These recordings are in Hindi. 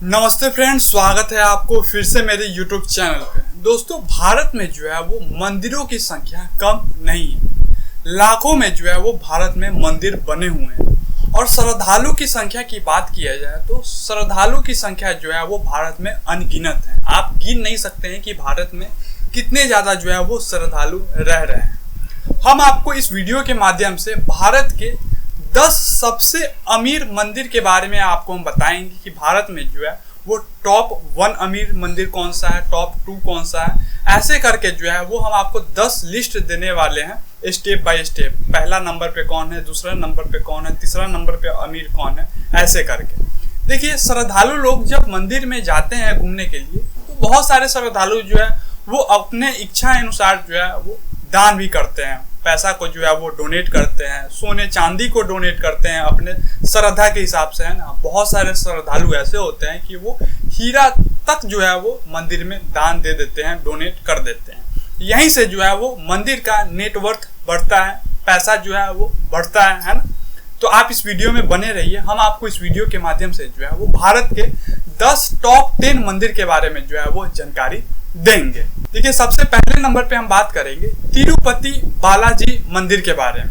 नमस्ते फ्रेंड्स, स्वागत है आपको फिर से मेरे YouTube चैनल पे। दोस्तों, भारत में जो है वो मंदिरों की संख्या कम नहीं है। लाखों में जो है वो भारत में मंदिर बने हुए हैं। और श्रद्धालु की संख्या की बात किया जाए तो श्रद्धालु की संख्या जो है वो भारत में अनगिनत है। आप गिन नहीं सकते हैं कि भारत में कितने ज़्यादा जो है वो श्रद्धालु रह रहे हैं। हम आपको इस वीडियो के माध्यम से भारत के 10 सबसे अमीर मंदिर के बारे में आपको हम बताएंगे कि भारत में जो है वो टॉप 1 अमीर मंदिर कौन सा है, टॉप 2 कौन सा है। ऐसे करके जो है वो हम आपको 10 लिस्ट देने वाले हैं स्टेप बाय स्टेप। पहला नंबर पे कौन है, दूसरा नंबर पे कौन है, तीसरा नंबर पे अमीर कौन है, ऐसे करके। देखिए, श्रद्धालु लोग जब मंदिर में जाते हैं घूमने के लिए तो बहुत सारे श्रद्धालु जो है वो अपने इच्छा अनुसार जो है वो दान भी करते हैं। पैसा को जो है वो डोनेट करते हैं, सोने चांदी को डोनेट करते हैं अपने श्रद्धा के हिसाब से, है ना। बहुत सारे श्रद्धालु ऐसे होते हैं कि वो हीरा तक जो है वो मंदिर में दान दे देते हैं, डोनेट कर देते हैं। यहीं से जो है वो मंदिर का नेटवर्थ बढ़ता है, पैसा जो है वो बढ़ता है ना। तो आप इस वीडियो में बने रहिए। हम आपको इस वीडियो के माध्यम से जो है वो भारत के 10 टॉप 10 मंदिर के बारे में जो है वो जानकारी देंगे। देखिए, सबसे पहले नंबर पे हम बात करेंगे तिरुपति बालाजी मंदिर के बारे में।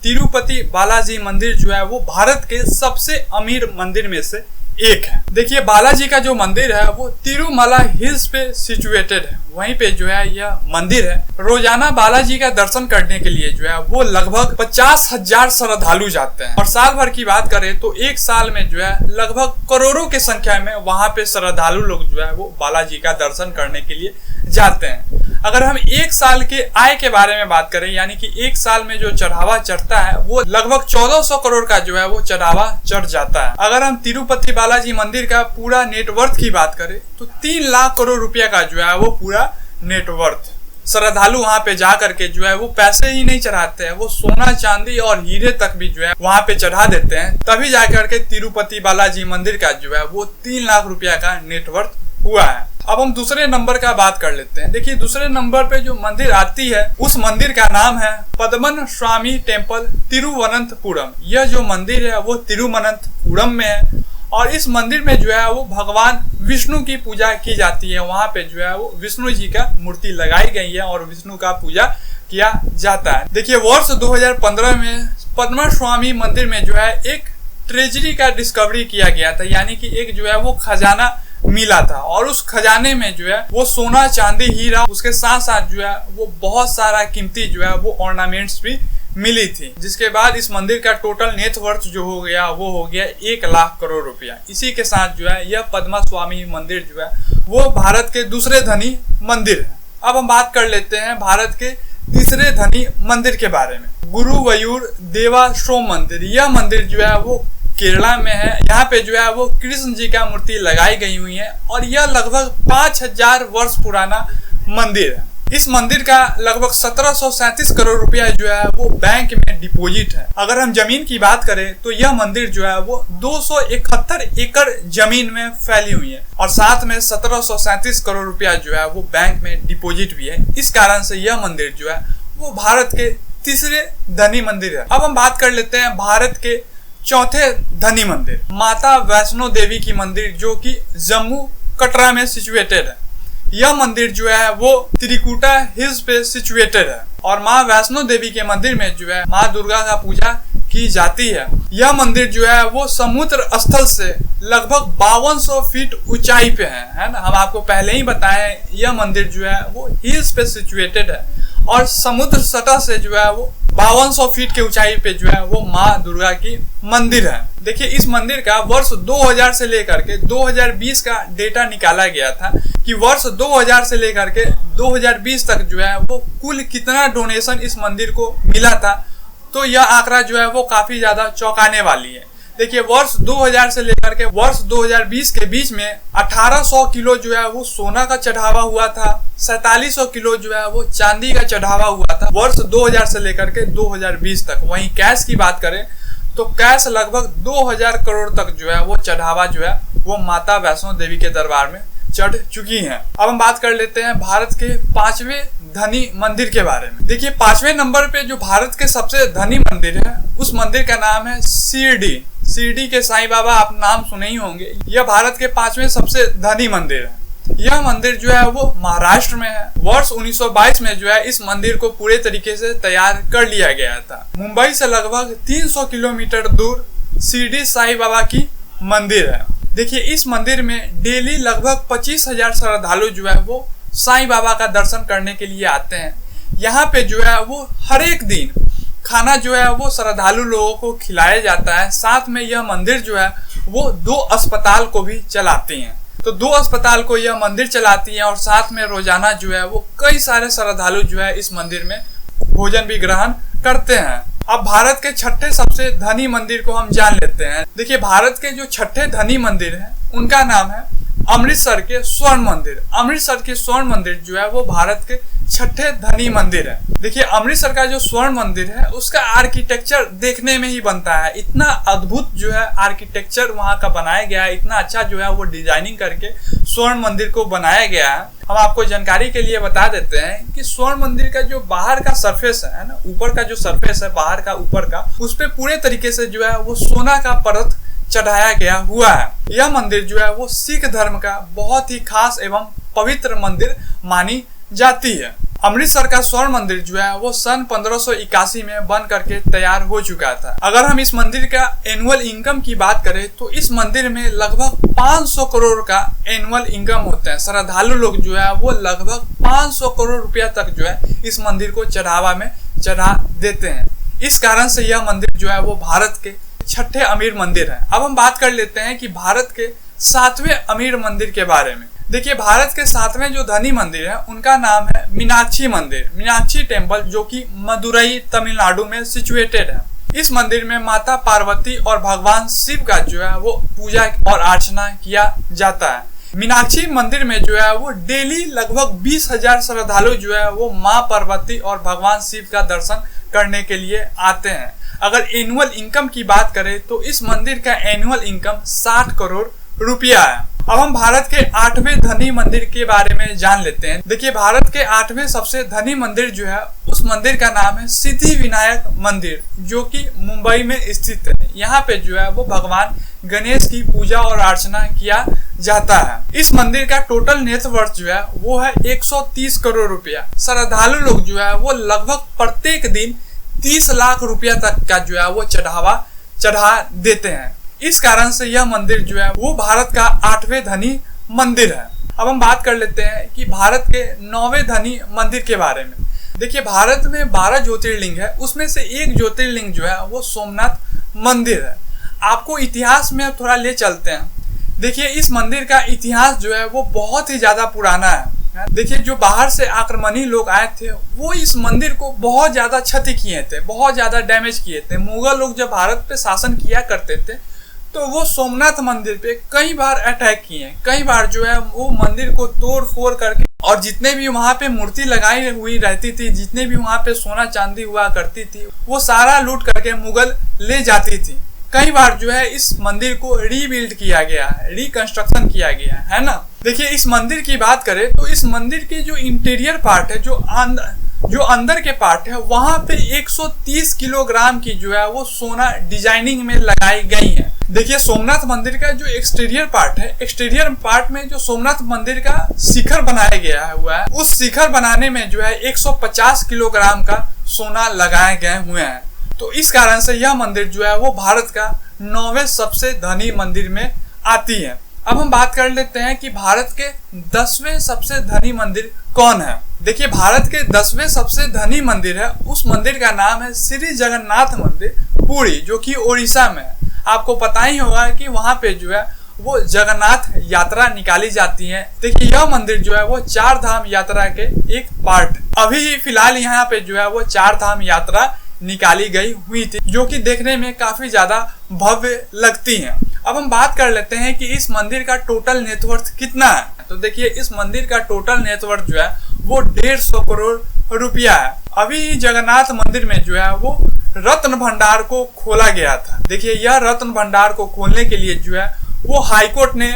तिरुपति बालाजी मंदिर जो है वो भारत के सबसे अमीर मंदिर में से एक है। देखिए, बालाजी का जो मंदिर है वो तिरुमला हिल्स पे सिचुएटेड है। वहीं पे जो है यह मंदिर है। रोजाना बालाजी का दर्शन करने के लिए जो है वो लगभग 50,000 श्रद्धालु जाते हैं। और साल भर की बात करें तो एक साल में जो है लगभग करोड़ों की संख्या में वहां पे श्रद्धालु लोग जो है वो बालाजी का दर्शन करने के लिए जाते हैं। अगर हम एक साल के आय के बारे में बात करें, यानी कि एक साल में जो चढ़ावा चढ़ता है वो लगभग 1400 करोड़ का जो है वो चढ़ावा चढ़ जाता है। अगर हम तिरुपति बालाजी मंदिर का पूरा नेटवर्थ की बात करें तो 3 लाख करोड़ रुपया का जो है वो पूरा नेटवर्थ। श्रद्धालु वहां पे जा करके जो है वो पैसे ही नहीं चढ़ाते हैं, वो सोना चांदी और हीरे तक भी जो है वहां पे चढ़ा देते हैं। तभी जाकर के तिरुपति बालाजी मंदिर का जो है वो 3 लाख रुपया का नेटवर्थ हुआ है। अब हम दूसरे नंबर का बात कर लेते हैं। देखिए, दूसरे नंबर पे जो मंदिर आती है उस मंदिर का नाम है पद्मन स्वामी टेम्पल तिरुवनंतपुरम। यह जो मंदिर है वो तिरुवनंतपुरम में है। और इस मंदिर में जो है वो भगवान विष्णु की पूजा की जाती है। वहां पे जो है वो विष्णु जी का मूर्ति लगाई गई है और विष्णु का पूजा किया जाता है। देखिए, वर्ष 2015 में पद्मन स्वामी मंदिर में जो है एक ट्रेजरी का डिस्कवरी किया गया था, यानी कि एक जो है वो खजाना मिला था। और उस खजाने में जो है वो सोना चांदी हीरा, उसके साथ साथ जो है वो बहुत सारा कीमती जो है वो ऑर्नामेंट्स भी मिली थी। जिसके बाद इस मंदिर का टोटल नेटवर्थ जो हो गया वो हो गया 1 लाख करोड़ रुपया। इसी के साथ जो है यह पद्मा स्वामी मंदिर जो है वो भारत के दूसरे धनी मंदिर है। अब हम बात कर लेते हैं भारत के तीसरे धनी मंदिर के बारे में, गुरुवायूर देवाश्रम मंदिर। यह मंदिर जो है वो केरला में है। यहाँ पे जो है वो कृष्ण जी का मूर्ति लगाई गई हुई है और यह लगभग 5000 वर्ष पुराना मंदिर है। इस मंदिर का लगभग 1737 करोड़ रुपया जो है वो बैंक में डिपॉजिट है। अगर हम जमीन की बात करें तो यह मंदिर जो है वो 271 एकड़ जमीन में फैली हुई है और साथ में 1737 करोड़ रुपया जो है वो बैंक में डिपॉजिट भी है। इस कारण से यह मंदिर जो है वो भारत के तीसरे धनी मंदिर है। अब हम बात कर लेते हैं भारत के चौथे धनी मंदिर, माता वैष्णो देवी की मंदिर, जो कि जम्मू कटरा में सिचुएटेड है। यह मंदिर जो है वो त्रिकुटा हिल्स पे सिचुएटेड है और माँ वैष्णो देवी के मंदिर में जो है माँ दुर्गा का पूजा की जाती है। यह मंदिर जो है वो समुद्र स्थल से लगभग 5200 फीट ऊंचाई पे है ना। हम आपको पहले ही बताएं, यह मंदिर जो है वो हिल्स पे सिचुएटेड है और समुद्र सतह से जो है वो 5200 फीट के ऊंचाई पे जो है वो माँ दुर्गा की मंदिर है। देखिए, इस मंदिर का वर्ष 2000 से लेकर के 2020 का डेटा निकाला गया था कि वर्ष 2000 से लेकर के 2020 तक जो है वो कुल कितना डोनेशन इस मंदिर को मिला था। तो यह आंकड़ा जो है वो काफी ज्यादा चौंकाने वाली है। देखिए, वर्ष 2000 से लेकर के वर्ष 2020 के बीच में 1800 किलो जो है वो सोना का चढ़ावा हुआ था, 4700 किलो जो है वो चांदी का चढ़ावा हुआ था वर्ष 2000 से लेकर के 2020 तक। वहीं कैश की बात करें तो कैश लगभग 2000 करोड़ तक जो है वो चढ़ावा जो है वो माता वैष्णो देवी के दरबार में चढ़ चुकी हैं। अब हम बात कर लेते हैं भारत के 5वें धनी मंदिर के बारे में। देखिए 5वें नंबर पे जो भारत के सबसे धनी मंदिर है उस मंदिर का नाम है शिरडी। शिरडी के साईं बाबा आप नाम सुने ही होंगे। यह भारत के 5वें सबसे धनी मंदिर है। यह मंदिर जो है वो महाराष्ट्र में है। वर्ष 1922 में जो है इस मंदिर को पूरे तरीके से तैयार कर लिया गया था। मुंबई से लगभग 300 किलोमीटर दूर शिरडी साईं बाबा की मंदिर है। देखिए इस मंदिर में डेली लगभग 25,000 श्रद्धालु जो है वो साईं बाबा का दर्शन करने के लिए आते हैं। यहाँ पे जो है वो हर एक दिन खाना जो है वो श्रद्धालु लोगों को खिलाया जाता है। साथ में यह मंदिर जो है वो 2 अस्पताल को भी चलाती हैं। तो 2 अस्पताल को यह मंदिर चलाती है और साथ में रोजाना जो है वो कई सारे श्रद्धालु जो है इस मंदिर में भोजन भी ग्रहण करते हैं। अब भारत के 6ठे सबसे धनी मंदिर को हम जान लेते हैं। देखिए भारत के जो 6ठे धनी मंदिर हैं उनका नाम है अमृतसर के स्वर्ण मंदिर। अमृतसर के स्वर्ण मंदिर जो है वो भारत के 6ठे धनी मंदिर है। देखिए अमृतसर का जो स्वर्ण मंदिर है उसका आर्किटेक्चर देखने में ही बनता है। इतना अद्भुत जो है आर्किटेक्चर वहां का बनाया गया है, इतना अच्छा जो है वो डिजाइनिंग करके स्वर्ण मंदिर को बनाया गया है। हम आपको जानकारी के लिए बता देते हैं कि स्वर्ण मंदिर का जो बाहर का सरफेस है ना, ऊपर का जो सरफेस है बाहर का ऊपर का, उस पे पूरे तरीके से जो है वो सोना का परत चढ़ाया गया हुआ है। यह मंदिर जो है वो सिख धर्म का बहुत ही खास एवं पवित्र मंदिर मानी जाती है। अमृतसर का स्वर्ण मंदिर जो है वो सन 1581 में बन करके तैयार हो चुका था। अगर हम इस मंदिर का एनुअल इनकम की बात करें तो इस मंदिर में लगभग 500 करोड़ का एनुअल इनकम होता है। श्रद्धालु लोग जो है वो लगभग 500 करोड़ रुपया तक जो है इस मंदिर को चढ़ावा में चढ़ा देते हैं। इस कारण से यह मंदिर जो है वो भारत के 6ठे अमीर मंदिर है। अब हम बात कर लेते हैं कि भारत के 7वें अमीर मंदिर के बारे में। देखिए भारत के 7वें जो धनी मंदिर है उनका नाम है मीनाक्षी मंदिर, मीनाक्षी टेम्पल, जो कि मदुरई तमिलनाडु में सिचुएटेड है। इस मंदिर में माता पार्वती और भगवान शिव का जो है वो पूजा और अर्चना किया जाता है। मीनाक्षी मंदिर में जो है वो डेली लगभग 20,000 श्रद्धालु जो है वो माँ पार्वती और भगवान शिव का दर्शन करने के लिए आते हैं। अगर एनुअल इनकम की बात करें तो इस मंदिर का एनुअल इनकम 60 करोड़ रुपया है। अब हम भारत के 8वें धनी मंदिर के बारे में जान लेते हैं। देखिए भारत के 8वें सबसे धनी मंदिर जो है उस मंदिर का नाम है सिद्धि विनायक मंदिर, जो कि मुंबई में स्थित है। यहाँ पे जो है वो भगवान गणेश की पूजा और अर्चना किया जाता है। इस मंदिर का टोटल नेट वर्थ जो है वो है 130 करोड़ रुपया। श्रद्धालु लोग जो है वो लगभग प्रत्येक दिन 30 लाख रुपया तक का जो है वो चढ़ा देते हैं। इस कारण से यह मंदिर जो है वो भारत का 8वें धनी मंदिर है। अब हम बात कर लेते हैं कि भारत के 9वें धनी मंदिर के बारे में। देखिए भारत में 12 ज्योतिर्लिंग है, उसमें से एक ज्योतिर्लिंग जो है वो सोमनाथ मंदिर है। आपको इतिहास में थोड़ा ले चलते हैं। देखिए इस मंदिर का इतिहास जो है वो बहुत ही ज्यादा पुराना है। देखिए जो बाहर से आक्रमणी लोग आए थे वो इस मंदिर को बहुत ज्यादा क्षति किए थे, बहुत ज्यादा डैमेज किए थे। मुगल लोग जब भारत पे शासन किया करते थे तो वो सोमनाथ मंदिर पे कई बार अटैक किए, कई बार जो है वो मंदिर को तोड़ फोड़ करके, और जितने भी वहां पे मूर्ति लगाई हुई रहती थी, जितने भी वहां पे सोना चांदी हुआ करती थी, वो सारा लूट करके मुगल ले जाती थी। कई बार जो है इस मंदिर को रीबिल्ड किया गया है, रिकंस्ट्रक्शन किया गया है ना। देखिए इस मंदिर की बात करें तो इस मंदिर के जो इंटीरियर पार्ट है, जो अंदर के पार्ट है, वहां पे 130 किलोग्राम की जो है वो सोना डिजाइनिंग में लगाई गई है। देखिए सोमनाथ मंदिर का जो एक्सटीरियर पार्ट है, एक्सटीरियर पार्ट में जो सोमनाथ मंदिर का शिखर बनाया गया हुआ है, उस शिखर बनाने में जो है 150 किलोग्राम का सोना लगाए गए हुए हैं। तो इस कारण से यह मंदिर जो है वो भारत का 9वें सबसे धनी मंदिर में आती है। अब हम बात कर लेते हैं कि भारत के 10वें सबसे धनी मंदिर कौन है। देखिए भारत के 10वें सबसे धनी मंदिर है, उस मंदिर का नाम है श्री जगन्नाथ मंदिर पुरी, जो कि ओडिशा में है। आपको पता ही होगा कि वहां पे जो है वो जगन्नाथ यात्रा निकाली जाती है। देखिए यह मंदिर जो है वो 4 धाम यात्रा के एक पार्ट। अभी फिलहाल यहाँ पे जो है वो 4 धाम यात्रा निकाली गई हुई थी, जो कि देखने में काफी ज्यादा भव्य लगती हैं। अब हम बात कर लेते हैं कि इस मंदिर का टोटल नेटवर्थ कितना है। तो देखिए इस मंदिर का टोटल नेटवर्थ जो है वो 150 करोड़ रुपया है। अभी जगन्नाथ मंदिर में जो है वो रत्न भंडार को खोला गया था। देखिए यह रत्न भंडार को खोलने के लिए जो है वो हाईकोर्ट ने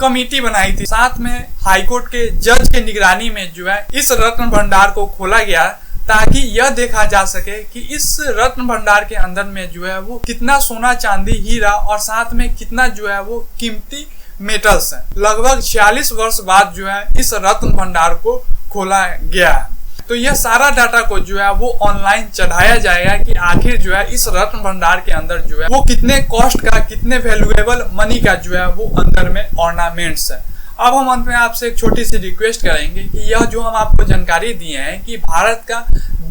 कमेटी बनाई थी। साथ में हाईकोर्ट के जज के निगरानी में जो है इस रत्न भंडार को खोला गया, ताकि यह देखा जा सके कि इस रत्न भंडार के अंदर में जो है वो कितना सोना, चांदी, हीरा और साथ में कितना जो है वो कीमती मेटल्स हैं। लगभग 46 वर्ष बाद जो है इस रत्न भंडार को खोला गया है। तो यह सारा डाटा को जो है वो ऑनलाइन चढ़ाया जाएगा कि आखिर जो है इस रत्न भंडार के अंदर जो है वो कितने कॉस्ट का, कितने वैल्यूएबल मनी का जो है वो अंदर में ऑर्नामेंट्स है। अब हम अंत में आपसे एक छोटी सी रिक्वेस्ट करेंगे कि यह जो हम आपको जानकारी दिए हैं कि भारत का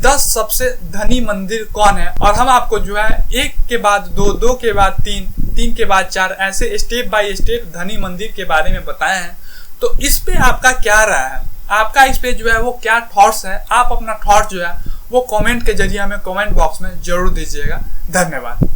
10 सबसे धनी मंदिर कौन है, और हम आपको जो है एक के बाद दो, दो के बाद तीन, तीन के बाद चार, ऐसे स्टेप बाय स्टेप धनी मंदिर के बारे में बताए हैं। तो इस पे आपका क्या राय है, आपका इस पे जो है वो क्या थॉट्स है? आप अपना थॉट जो है वो कमेंट के जरिए हमें कमेंट बॉक्स में जरूर दीजिएगा। धन्यवाद।